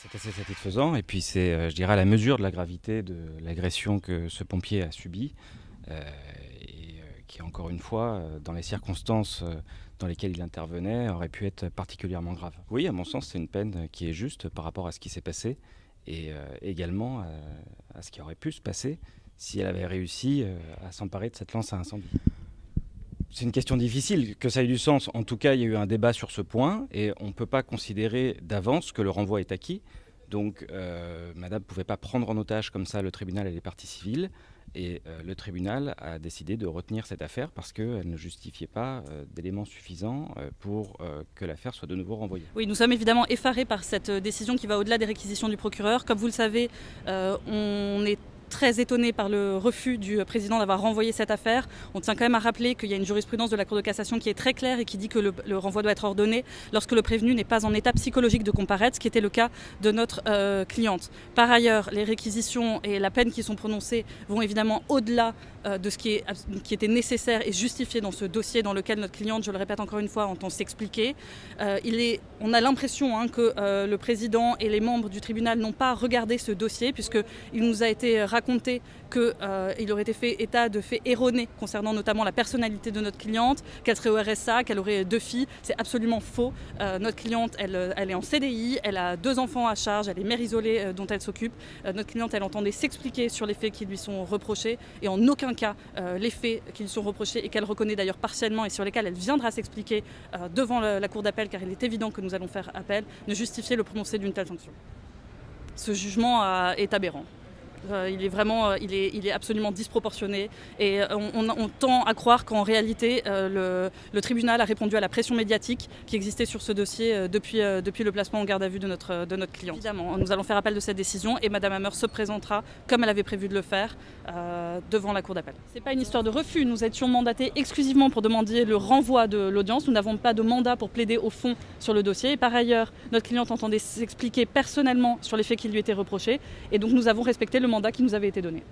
C'est assez satisfaisant et puis c'est, je dirais, à la mesure de la gravité de l'agression que ce pompier a subie qui, encore une fois, dans les circonstances dans lesquelles il intervenait, aurait pu être particulièrement grave. Oui, à mon sens, c'est une peine qui est juste par rapport à ce qui s'est passé et également à ce qui aurait pu se passer si elle avait réussi à s'emparer de cette lance à incendie. C'est une question difficile, que ça ait du sens. En tout cas, il y a eu un débat sur ce point et on ne peut pas considérer d'avance que le renvoi est acquis. Donc, madame ne pouvait pas prendre en otage comme ça le tribunal et les parties civiles. Et le tribunal a décidé de retenir cette affaire parce qu'elle ne justifiait pas d'éléments suffisants pour que l'affaire soit de nouveau renvoyée. Oui, nous sommes évidemment effarés par cette décision qui va au-delà des réquisitions du procureur. Comme vous le savez, on est très étonné par le refus du président d'avoir renvoyé cette affaire. On tient quand même à rappeler qu'il y a une jurisprudence de la Cour de cassation qui est très claire et qui dit que le renvoi doit être ordonné lorsque le prévenu n'est pas en état psychologique de comparaître, ce qui était le cas de notre cliente. Par ailleurs, les réquisitions et la peine qui sont prononcées vont évidemment au-delà de ce qui était nécessaire et justifié dans ce dossier dans lequel notre cliente, je le répète encore une fois, entend s'expliquer. On a l'impression que le président et les membres du tribunal n'ont pas regardé ce dossier puisqu'il nous a été raconté qu'il aurait été fait état de faits erronés concernant notamment la personnalité de notre cliente, qu'elle serait au RSA, qu'elle aurait 2 filles. C'est absolument faux. Notre cliente, elle est en CDI, elle a 2 enfants à charge, elle est mère isolée dont elle s'occupe. Notre cliente, elle entendait s'expliquer sur les faits qui lui sont reprochés et en aucun cas les faits qui lui sont reprochés et qu'elle reconnaît d'ailleurs partiellement et sur lesquels elle viendra s'expliquer devant la cour d'appel car il est évident que nous allons faire appel, ne justifiaient le prononcé d'une telle sanction. Ce jugement est aberrant. Il est absolument disproportionné et on tend à croire qu'en réalité le tribunal a répondu à la pression médiatique qui existait sur ce dossier depuis le placement en garde à vue de notre client. Évidemment, nous allons faire appel de cette décision et Madame Hammer se présentera comme elle avait prévu de le faire devant la cour d'appel. Ce n'est pas une histoire de refus, nous étions mandatés exclusivement pour demander le renvoi de l'audience, nous n'avons pas de mandat pour plaider au fond sur le dossier et par ailleurs notre cliente entendait s'expliquer personnellement sur les faits qui lui étaient reprochés et donc nous avons respecté le mandat qui nous avait été donné.